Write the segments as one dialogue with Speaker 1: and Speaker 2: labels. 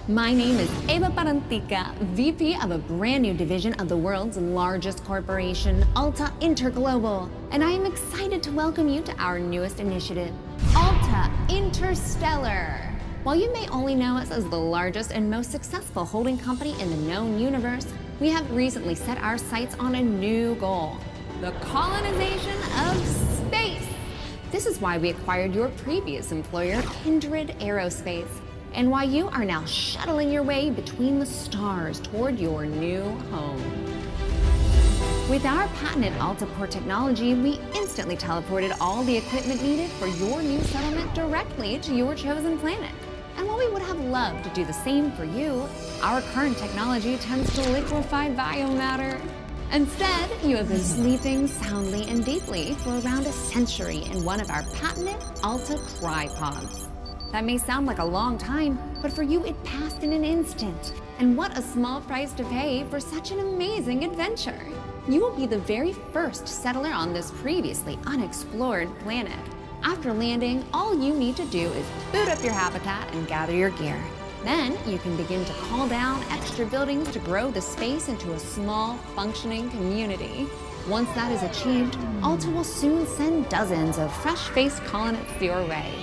Speaker 1: My name is Eva Parantica, VP of a brand new division of the world's largest corporation, Alta Interglobal, and I am excited to welcome you to our newest initiative, Alta Interstellar. While you may only know us as the largest and most successful holding company in the known universe, we have recently set our sights on a new goal, the colonization of space. This is why we acquired your previous employer, Kindred Aerospace, and why you are now shuttling your way between the stars toward your new home. With our patented AltaPort technology, we instantly teleported all the equipment needed for your new settlement directly to your chosen planet. And while we would have loved to do the same for you, our current technology tends to liquefy biomatter. Instead, you have been sleeping soundly and deeply for around a century in one of our patented Alta crypods. That may sound like a long time, but for you it passed in an instant. And what a small price to pay for such an amazing adventure. You will be the very first settler on this previously unexplored planet. After landing, all you need to do is boot up your habitat and gather your gear. Then you can begin to call down extra buildings to grow the space into a small, functioning community. Once that is achieved, Alta will soon send dozens of fresh-faced colonists your way.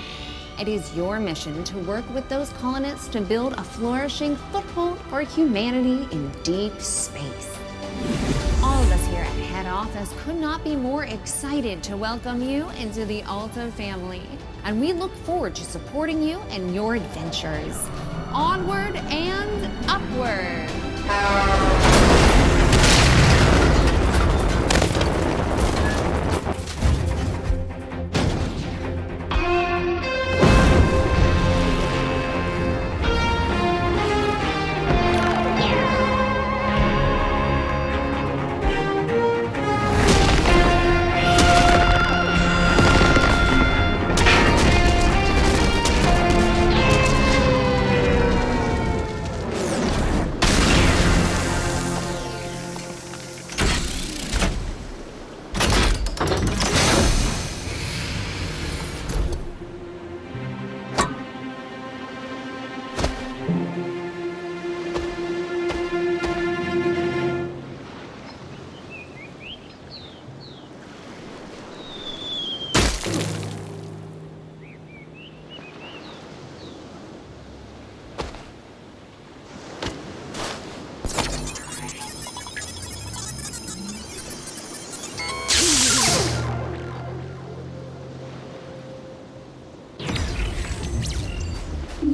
Speaker 1: It is your mission to work with those colonists to build a flourishing foothold for humanity in deep space. All of us here at head office could not be more excited to welcome you into the Alta family, and we look forward to supporting you in your adventures. Onward and upward!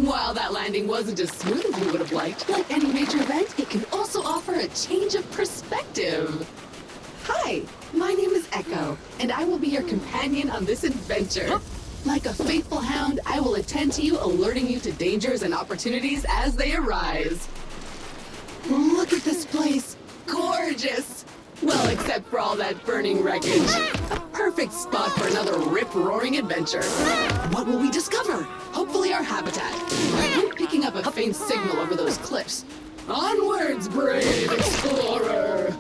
Speaker 2: While that landing wasn't as smooth as we would have liked, like any major event, it can also offer a change of perspective. Hi, my name is Echo, and I will be your companion on this adventure. Like a faithful hound, I will attend to you, alerting you to dangers and opportunities as they arise. Look at this place. Gorgeous! Well, except for all that burning wreckage. A perfect spot for another rip-roaring adventure. What will we discover? Hopefully our habitat. I'm picking up a faint signal over those cliffs. Onwards, brave explorer!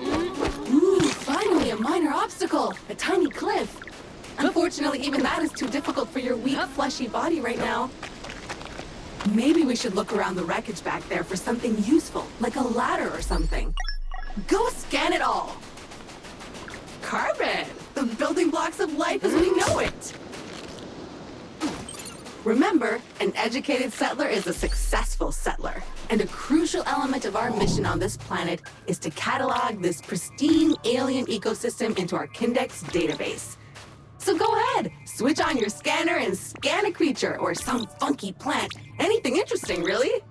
Speaker 3: Ooh, finally a minor obstacle. A tiny cliff. Unfortunately, even that is too difficult for your weak, fleshy body right now. Maybe we should look around the wreckage back there for something useful, like a ladder or something. Go scan it all! Carbon! The building blocks of life as we know it! Remember, an educated settler is a successful settler. And a crucial element of our mission on this planet is to catalog this pristine alien ecosystem into our Kindex database. So go ahead, switch on your scanner and scan a creature or some funky plant. Anything interesting, really.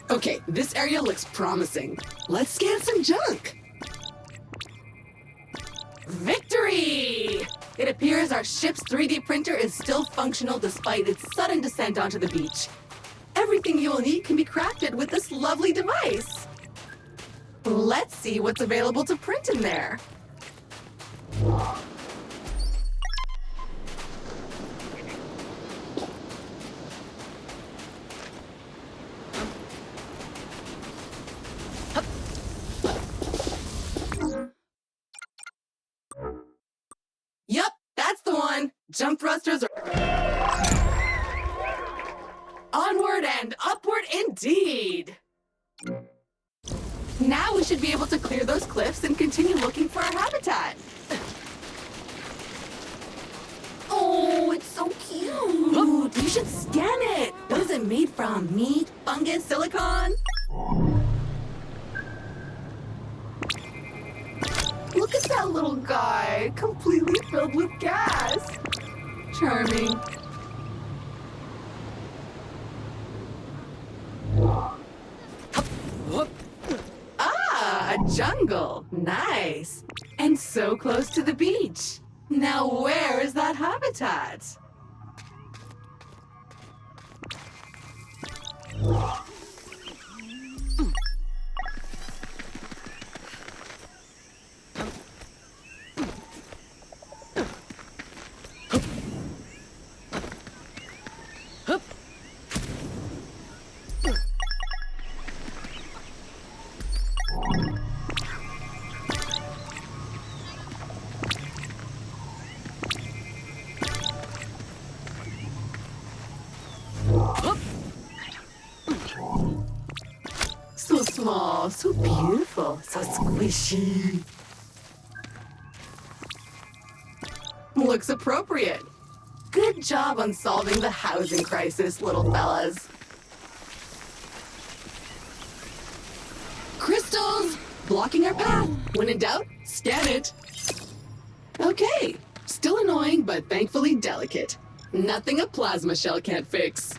Speaker 2: Okay, this area looks promising. Let's scan some junk.
Speaker 3: Victory! It appears our ship's 3D printer is still functional despite its sudden descent onto the beach. Everything you'll need can be crafted with this lovely device. Let's see what's available to print in there. Yup, Jump thrusters are... Onward And upward indeed! Now we should be able to clear those cliffs and continue looking for our habitat. Oh, it's so cute! You should scan it! What is it made from? Meat? Fungus? Silicon? Look at that little guy, completely filled with gas. Charming. Ah, a jungle. Nice. And so close to the beach. Now where is that habitat? So small, so beautiful, so squishy. Looks appropriate. Good job on solving the housing crisis, little fellas.
Speaker 2: Crystals! Blocking our path. When in doubt, scan it. Okay. Still annoying, but thankfully delicate. Nothing a plasma shell can't fix.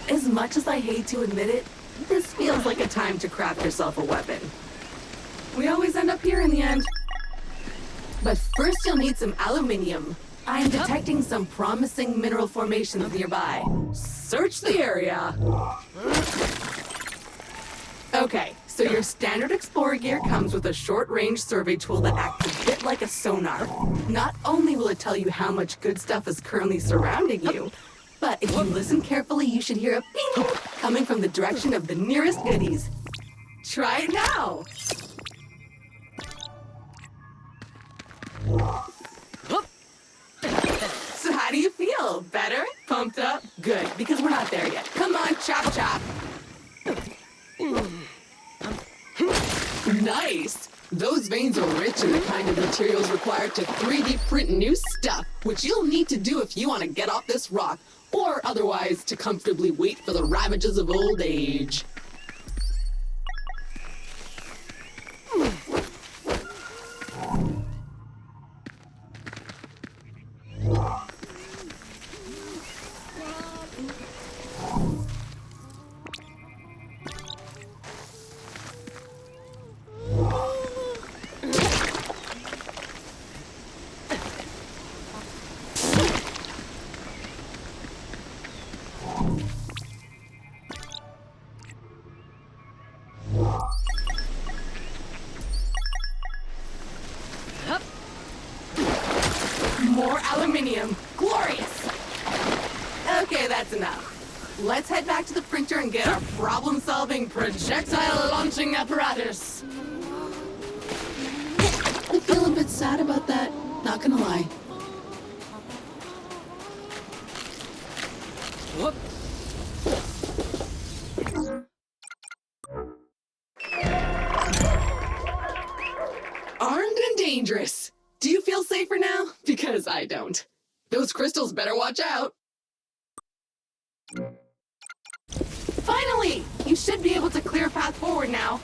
Speaker 3: As much as I hate to admit it, this feels like a time to craft yourself a weapon. We always end up here in the end. But first you'll need some aluminium. I am detecting some promising mineral formations nearby. Search the area. Okay, so your standard explorer gear comes with a short-range survey tool that acts a bit like a sonar. Not only will it tell you how much good stuff is currently surrounding you, but if you listen carefully, you should hear a ping coming from the direction of the nearest goodies. Try it now! So how do you feel? Better? Pumped up? Good, because we're not there yet. Come on, chop chop!
Speaker 2: Nice! Those veins are rich in the kind of materials required to 3D print new stuff, which you'll need to do if you want to get off this rock, or otherwise to comfortably wait for the ravages of old age.
Speaker 3: More aluminium. Glorious! Okay, that's enough. Let's head back to the printer and get our problem-solving projectile launching apparatus.
Speaker 2: I feel a bit sad about that, not gonna lie. Armed and dangerous. Do you feel safer now? Because I don't. Those crystals better watch out.
Speaker 3: Finally! You should be able to clear a path forward now.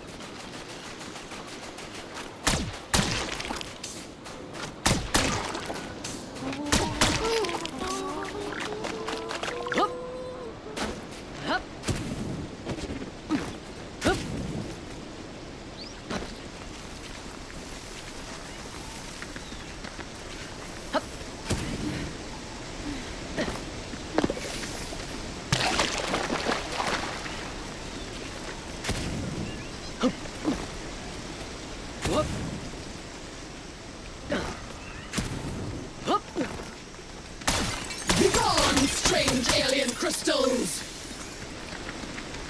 Speaker 2: Begone, strange alien crystals!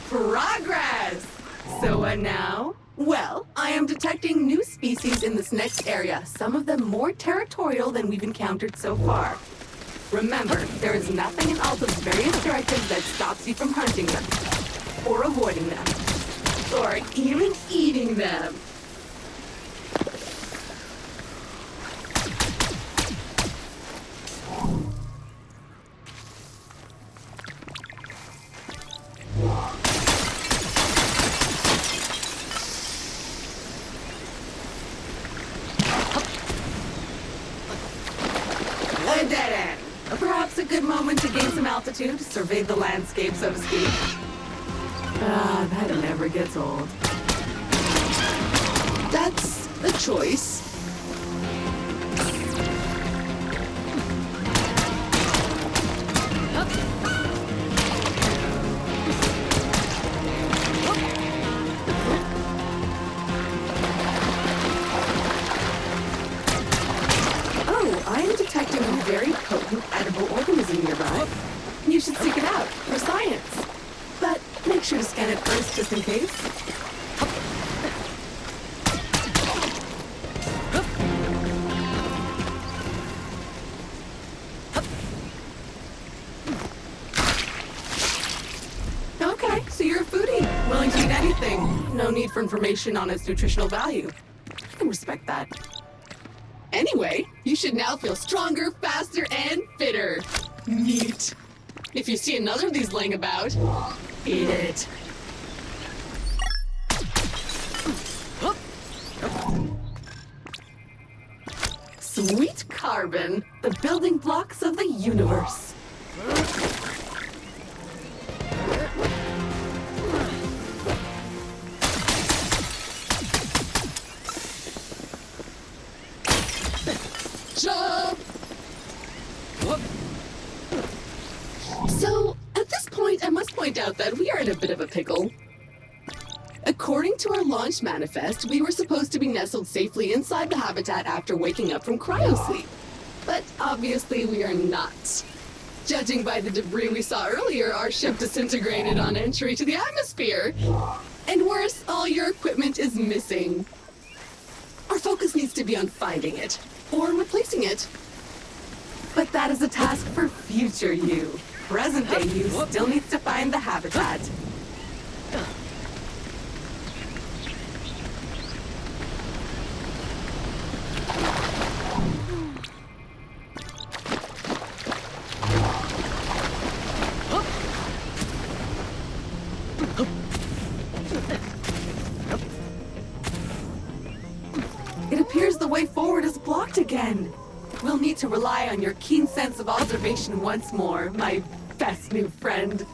Speaker 3: Progress! So what now? Well, I am detecting new species in this next area, some of them more territorial than we've encountered so far. Remember, there is nothing in Alta's various directives that stops you from hunting them, or avoiding them,
Speaker 2: Or even eating them.
Speaker 3: A dead end. Perhaps a good moment to gain some altitude, survey the landscape, so to speak. Ah, that never gets old.
Speaker 2: That's a choice.
Speaker 3: Oh, I am detecting a very potent edible organism nearby. You should seek it out for science. But make sure to scan it first, just in case. Okay, so you're a foodie, willing to eat anything. No need for information on its nutritional value. I can respect that.
Speaker 2: Anyway, you should now feel stronger, faster, and fitter. Neat. If you see another of these laying about, eat it.
Speaker 3: Sweet carbon, the building blocks of the universe.
Speaker 2: Jump! So, at this point, I must point out that we are in a bit of a pickle. According to our launch manifest, we were supposed to be nestled safely inside the habitat after waking up from cryosleep. But obviously we are not. Judging by the debris we saw earlier, our ship disintegrated on entry to the atmosphere. And worse, all your equipment is missing. Our focus needs to be on finding it, or replacing it.
Speaker 3: But that is a task for future you. Present day you still needs to find the habitat. It appears the way forward is blocked again. We'll need to rely on your keen sense of observation once more, my best new friend.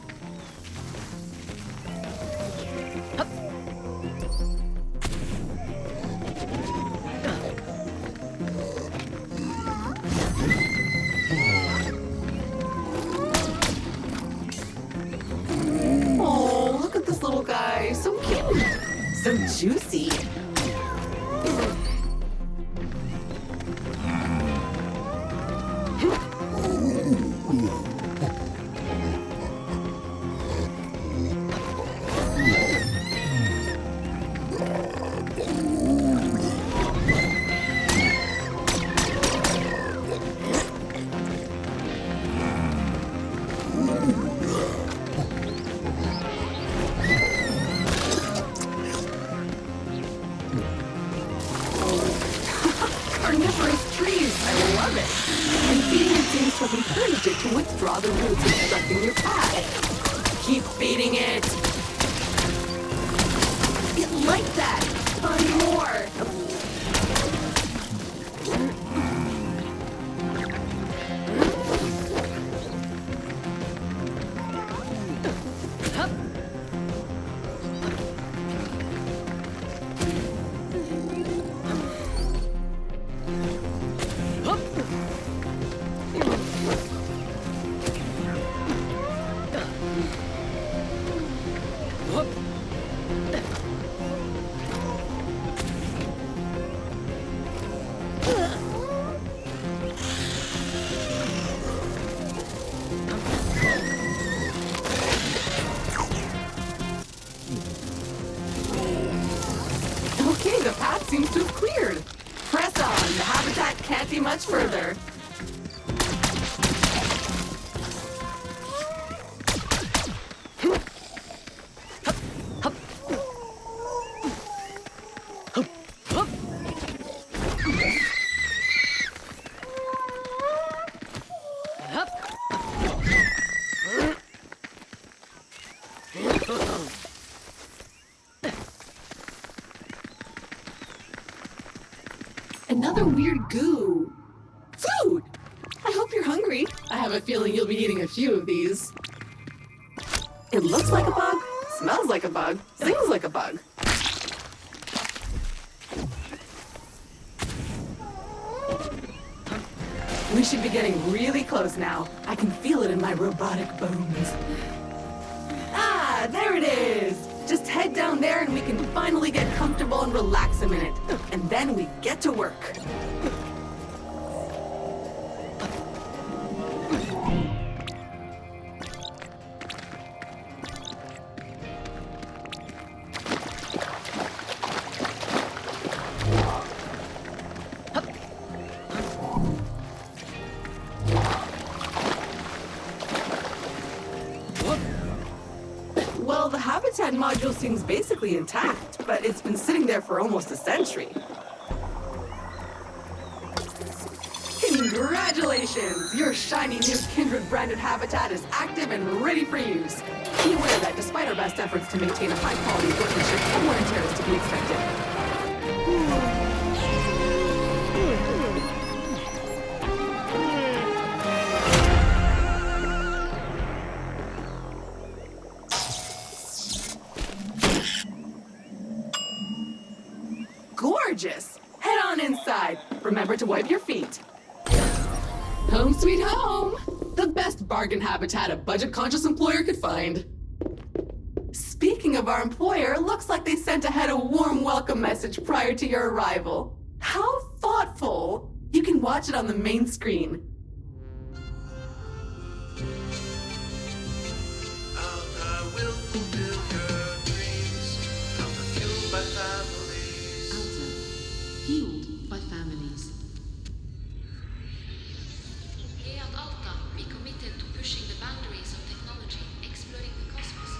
Speaker 3: Oh, look at this little guy. So cute. So juicy. Carnivorous trees, I love it. And feeding it seems to have encouraged it to withdraw the roots obstructing your path. Keep feeding it. It liked that. Find more. Okay, the path seems to have cleared. Press on. The habitat can't be much further.
Speaker 2: Another weird goo. Food! I hope you're hungry. I have a feeling you'll be eating a few of these.
Speaker 3: It looks like a bug, smells like a bug, sings like a bug. We should be getting really close now. I can feel it in my robotic bones. Ah, there it is! Just head down there and we can finally get comfortable and relax a minute. And then we get to work. Well, the habitat module seems basically intact, but it's been sitting there for almost a century. Congratulations! Your shiny new Kindred branded habitat is active and ready for use. Be aware that despite our best efforts to maintain a high quality workmanship, wear and tear is to be expected. Gorgeous! Head on inside. Remember to wipe your feet.
Speaker 2: Home sweet home! The best bargain habitat a budget-conscious employer could find.
Speaker 3: Speaking of our employer, looks like they sent ahead a warm welcome message prior to your arrival. How thoughtful! You can watch it on the main screen.
Speaker 4: Alta will fulfill your dreams. Alta fueled by families.
Speaker 5: Alta, fueled by families.
Speaker 6: Here at Alta, we committed to pushing the boundaries of technology, exploring the cosmos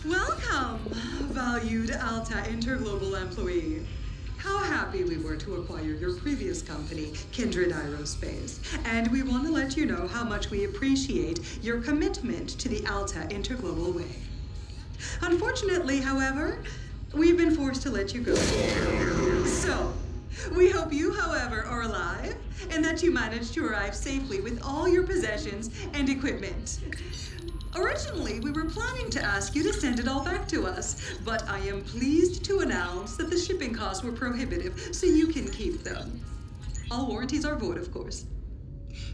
Speaker 6: and
Speaker 7: Welcome, valued Alta Interglobal employee. How happy we were to acquire your previous company, Kindred Aerospace, and we want to let you know how much we appreciate your commitment to the Alta Interglobal way. Unfortunately, however, we've been forced to let you go. So, we hope you, however, are alive and that you managed to arrive safely with all your possessions and equipment. Originally, we were planning to ask you to send it all back to us, but I am pleased to announce that the shipping costs were prohibitive, so you can keep them. All warranties are void, of course.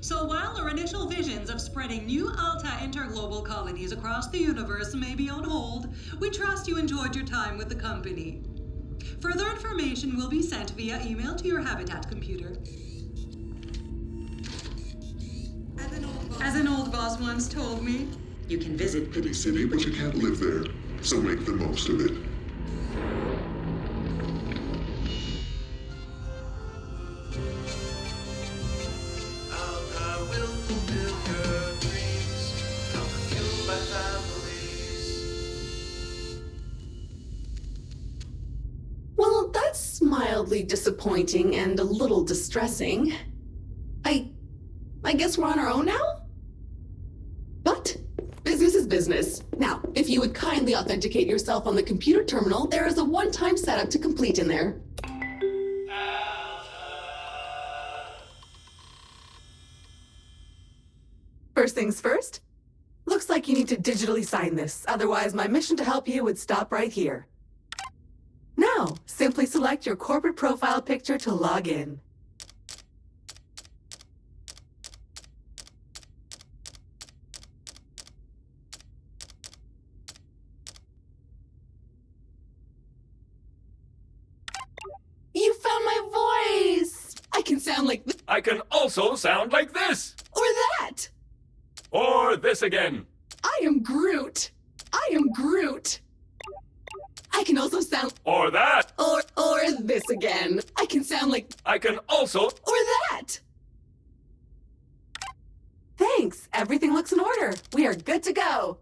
Speaker 7: So while our initial visions of spreading new Alta interglobal colonies across the universe may be on hold, we trust you enjoyed your time with the company. Further information will be sent via email to your Habitat computer. As an old boss once told me, you can visit
Speaker 8: Pity city, but you can't live there, so make the most of it.
Speaker 4: Alta will fulfill your dreams. Alta fueled by families.
Speaker 2: Well, that's mildly disappointing and a little distressing. I guess we're on our own now? But business is business. Now, if you would kindly authenticate yourself on the computer terminal, there is a one-time setup to complete in there.
Speaker 3: First things first, looks like you need to digitally sign this, otherwise my mission to help you would stop right here. Now, simply select your corporate profile picture to log in. You found my voice! I can sound like this
Speaker 9: I can also sound like this!
Speaker 2: or that!
Speaker 9: Or this again!
Speaker 2: I am Groot! I am Groot! I can also sound
Speaker 9: Or that!
Speaker 2: or this again. I can sound like
Speaker 9: I can also...
Speaker 2: or that!
Speaker 3: Thanks, everything looks in order. We are good to go.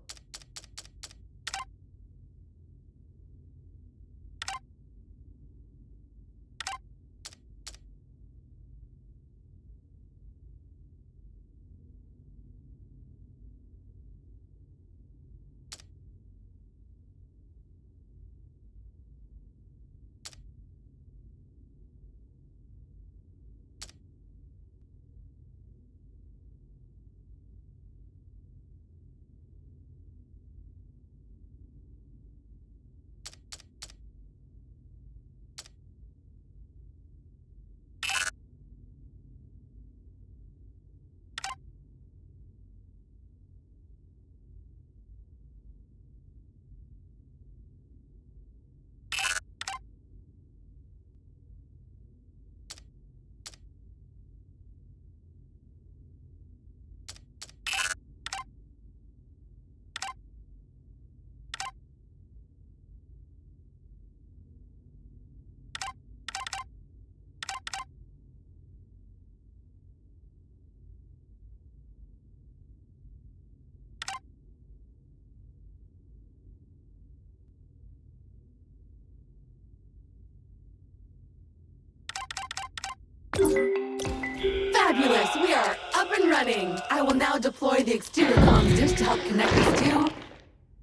Speaker 3: warning! I will now deploy the exterior comms dish to help connect us to...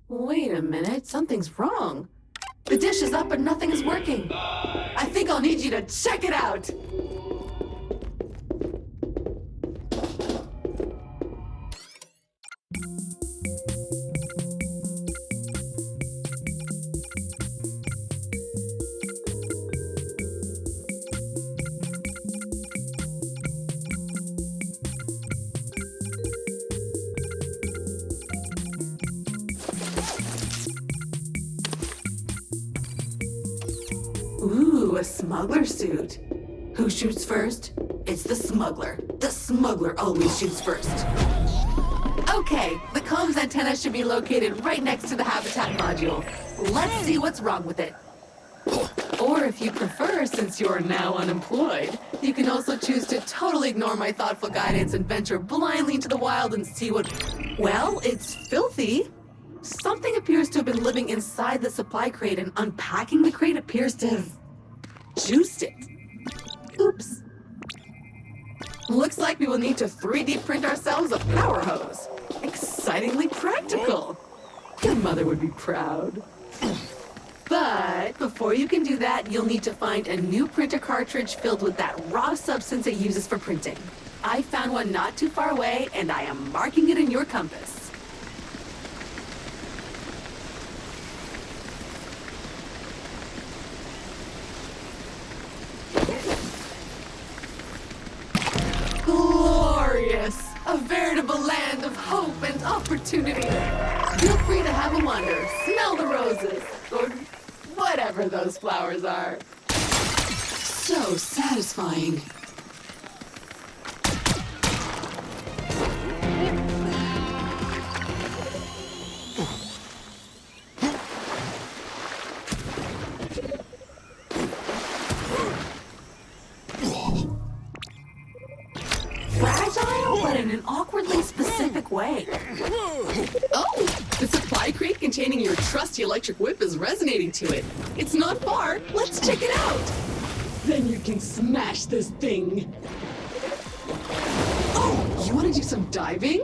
Speaker 3: Wait a minute, something's wrong. The dish is up, but nothing is working. I think I'll need you to check it out. Ooh, a smuggler suit. Who shoots first? It's the smuggler. The smuggler always shoots first. Okay, the comms antenna should be located right next to the habitat module. Let's see what's wrong with it. Or if you prefer, since you're now unemployed, you can also choose to totally ignore my thoughtful guidance and venture blindly into the wild and see what... Well, it's filthy. Something appears to have been living inside the supply crate, and unpacking the crate appears to have juiced it. Oops. Looks like we will need to 3D print ourselves a power hose. Excitingly practical. Your mother would be proud. But before you can do that, you'll need to find a new printer cartridge filled with that raw substance it uses for printing. I found one not too far away, and I am marking it in your compass. Glorious! A veritable land of hope and opportunity. Feel free to have a wander, smell the roses, or whatever those flowers are.
Speaker 2: So satisfying.
Speaker 3: Fragile, but in an awkwardly specific way.
Speaker 2: Oh, the supply crate containing your trusty electric whip is resonating to it. It's not far. Let's check it out. Then you can smash this thing. Oh, you want to do some diving?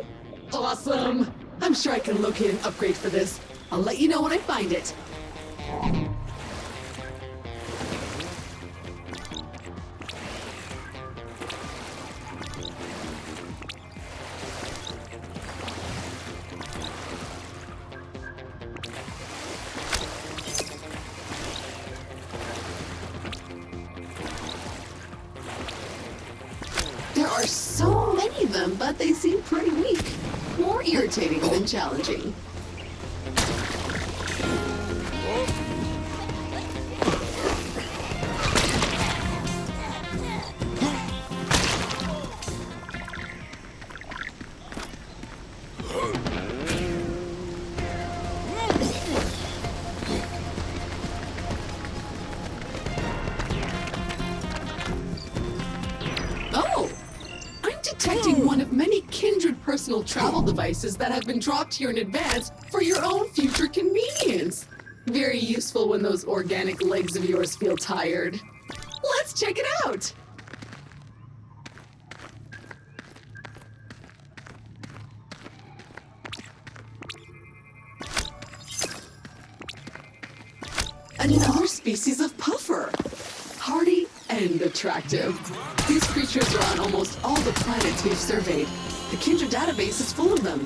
Speaker 2: Awesome. I'm sure I can locate an upgrade for this. I'll let you know when I find it. There are so many of them, but they seem pretty weak. More irritating than challenging. Detecting one of many kindred personal travel devices that have been dropped here in advance for your own future convenience. Very useful when those organic legs of yours feel tired. Let's check it out! Another species of puffer. Hardy and attractive. These creatures are on almost all the planets we've surveyed. The Kindred database is full of them.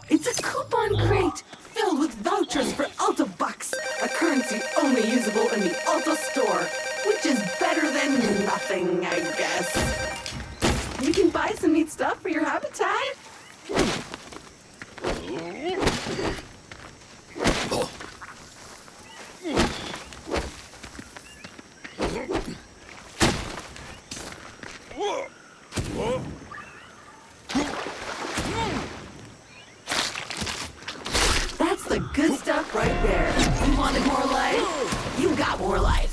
Speaker 2: It's a coupon crate filled with vouchers for Alta bucks, a currency only usable in the Alta store, which is better than nothing, I guess. You can buy some neat stuff for your habitat.
Speaker 3: the good stuff right there. You wanted more life? You got more life.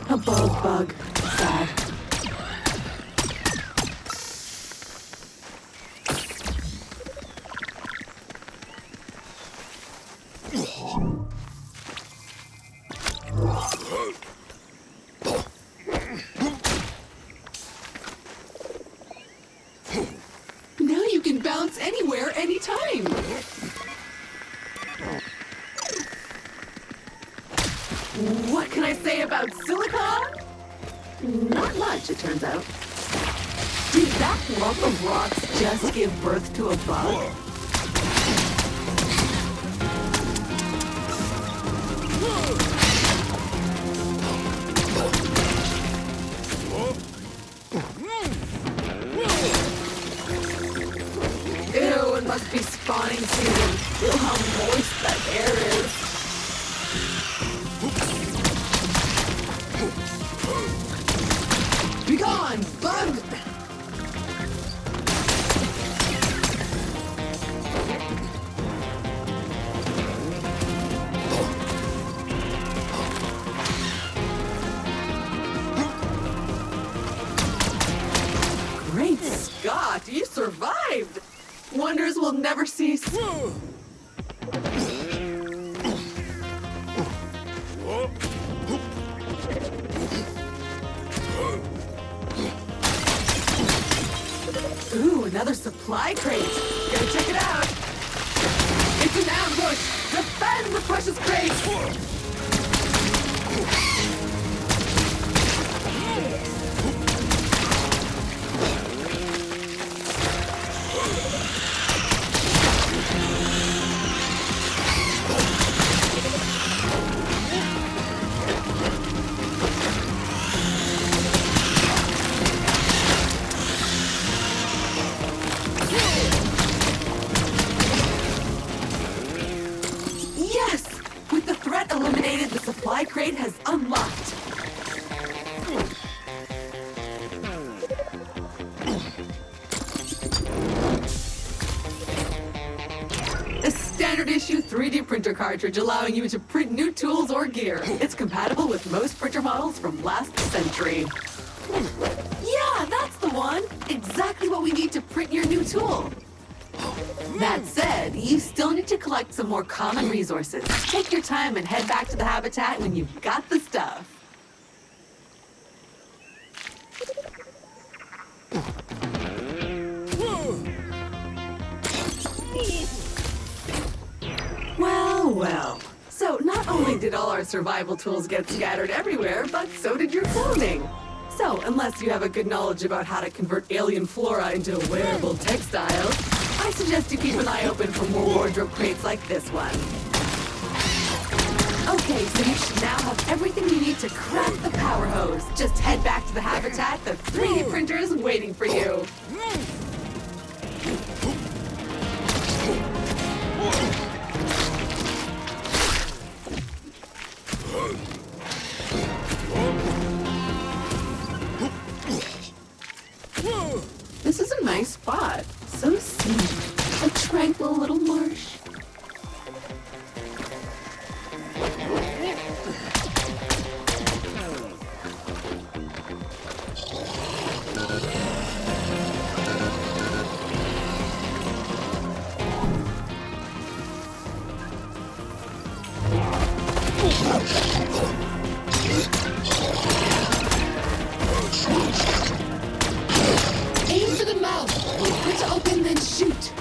Speaker 3: A bug. Sad.
Speaker 2: Now you can bounce anywhere, anytime.
Speaker 3: What can I say about silicon? Not much, it turns out. Did that lump of rocks just give birth to a bug? Ew, it must be spawning season. Feel how moist that air is.
Speaker 2: Be gone, bug!
Speaker 3: Great Scott, you survived! Wonders will never cease. Ooh, another supply crate. Go check it out.
Speaker 2: It's an ambush!
Speaker 3: Defend the precious crate! Yes! With the threat eliminated, the supply crate has unlocked. A standard issue 3D printer cartridge allowing you to print new tools or gear. It's compatible with most printer models from last century. Yeah, that's the one! Exactly what we need to print your new tool. That said, you still need to collect some more common resources. Take your time and head back to the habitat when you've got the stuff. Well. So not only did all our survival tools get scattered everywhere, but so did your clothing. So unless you have a good knowledge about how to convert alien flora into wearable textiles, I suggest you keep an eye open for more wardrobe crates like this one. Okay, so you should now have everything you need to craft the power hose. Just head back to the habitat. The 3D printer is waiting for you. This is a nice spot. So scenic. A tranquil little marsh.
Speaker 2: Aim for the mouth. Wait for it to open, then shoot.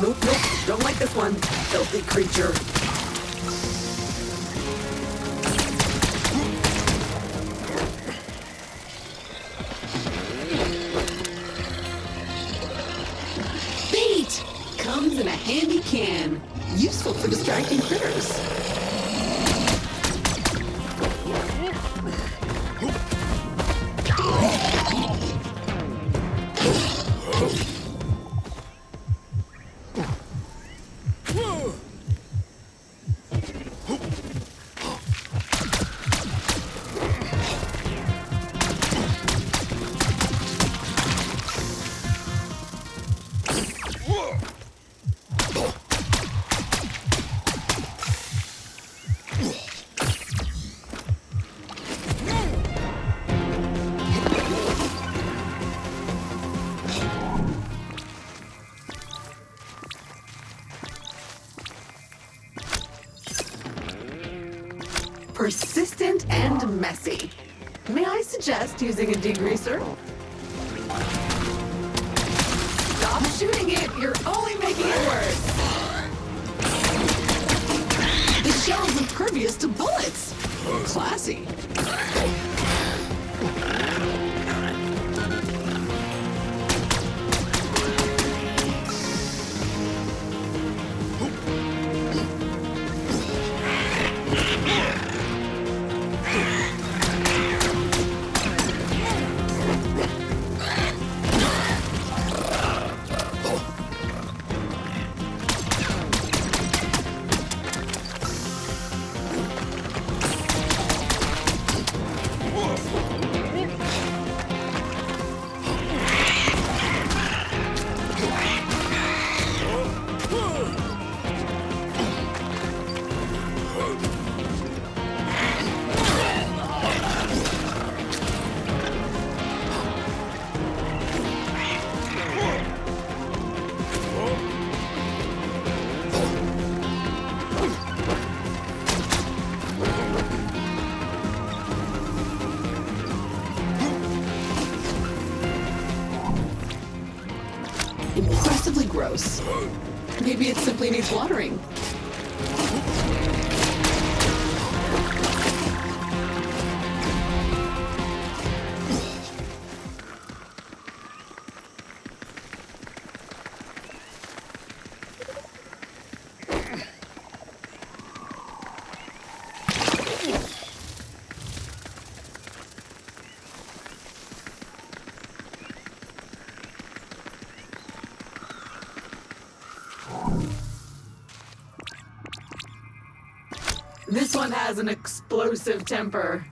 Speaker 3: Nope. Don't like this one. Filthy creature.
Speaker 2: Bait! Comes in a handy can. Useful for distracting critters.
Speaker 3: Persistent and messy. May I suggest using a degreaser? Stop shooting it! You're only making it worse!
Speaker 2: The shell is impervious to bullets. Classy. Impressively gross. Maybe it simply needs watering.
Speaker 3: This one has an explosive temper.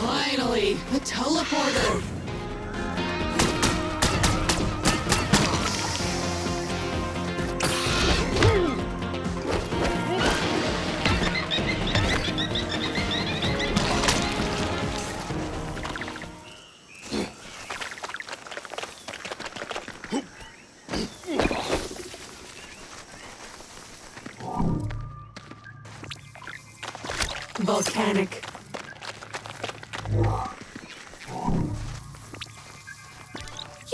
Speaker 3: Finally, the teleporter. Volcanic. You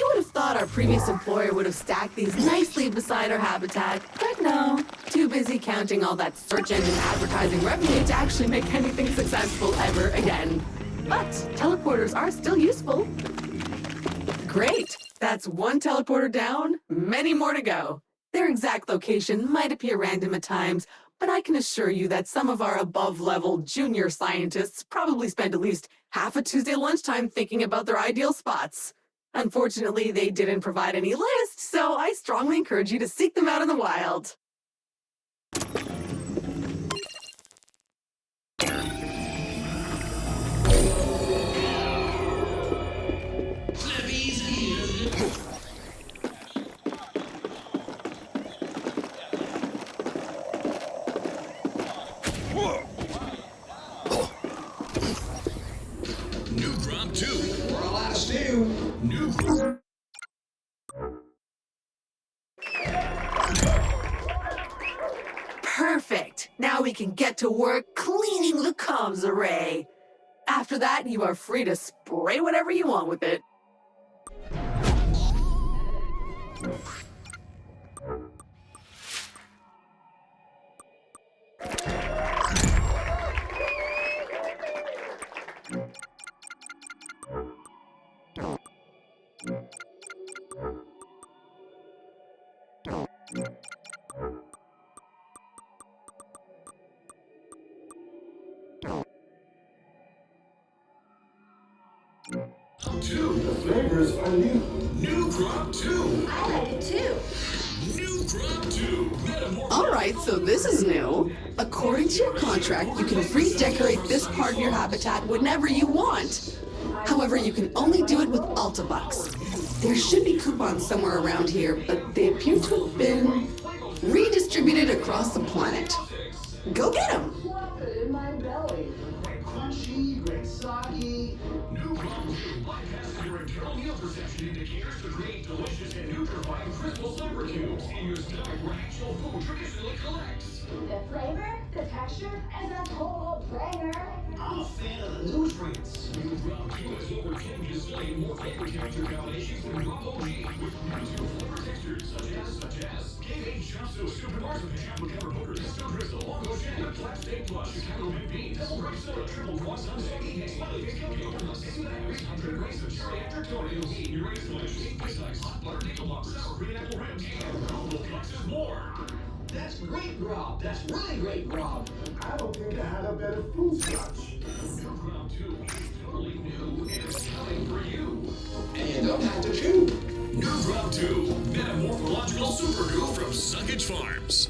Speaker 3: would have thought our previous employer would have stacked these nicely beside our habitat, but no. Too busy counting all that search engine advertising revenue to actually make anything successful ever again. But teleporters are still useful. Great! That's one teleporter down, many more to go. Their exact location might appear random at times, but I can assure you that some of our above-level junior scientists probably spend at least half a Tuesday lunchtime thinking about their ideal spots. Unfortunately, they didn't provide any list, so I strongly encourage you to seek them out in the wild.
Speaker 10: New crop 2. We're all out of stew. New crop.
Speaker 3: Perfect! Now we can get to work cleaning the comms array. After that, you are free to spray whatever you want with it.
Speaker 10: The flavors are new. New crop 2.
Speaker 6: I like it too.
Speaker 10: New crop 2.
Speaker 3: Alright, so this is new. According to your contract, you can redecorate this part of your habitat whenever you want. However, you can only do it with Alta bucks. There should be coupons somewhere around here, but they appear to have been redistributed across the planet. Go get them!
Speaker 4: in my belly. Great crunchy, great soggy.
Speaker 10: New crop 2 bypasses your internal meal perception indicators to create delicious and nutrifying crystal super cubes in your stomach where actual food traditionally collects.
Speaker 6: The flavor, the texture, and the total banger.
Speaker 10: I'm a fan of the nutrients. New crop 2 has over 10 gazillion more flavor texture combinations than crop OG with musical flavor textures such as K8 Chapsu, Stupid Marzipan, Macabre Booger, Stone Crystal, Longo Shannon, Flat Steak Plus, Chicago Mint Bean, Double Grape Soda, Triple Croissant, Sunday, Smiley Face Cupcake, Plus, 100 grams of cherry after tomato, Uranus Delicious, 8 Fish Ice, Hot Butter, Nickel Whopper, Sour Cream, Apple Rims, and Rumble Fluxes more.
Speaker 4: That's great, Rob. That's really great, Rob. I don't think I had a better food scotch.
Speaker 10: New crop 2 is totally new and it's coming for you.
Speaker 4: And you don't have to chew.
Speaker 10: New crop 2, Metamorphological Super Goo from Suckage Farms.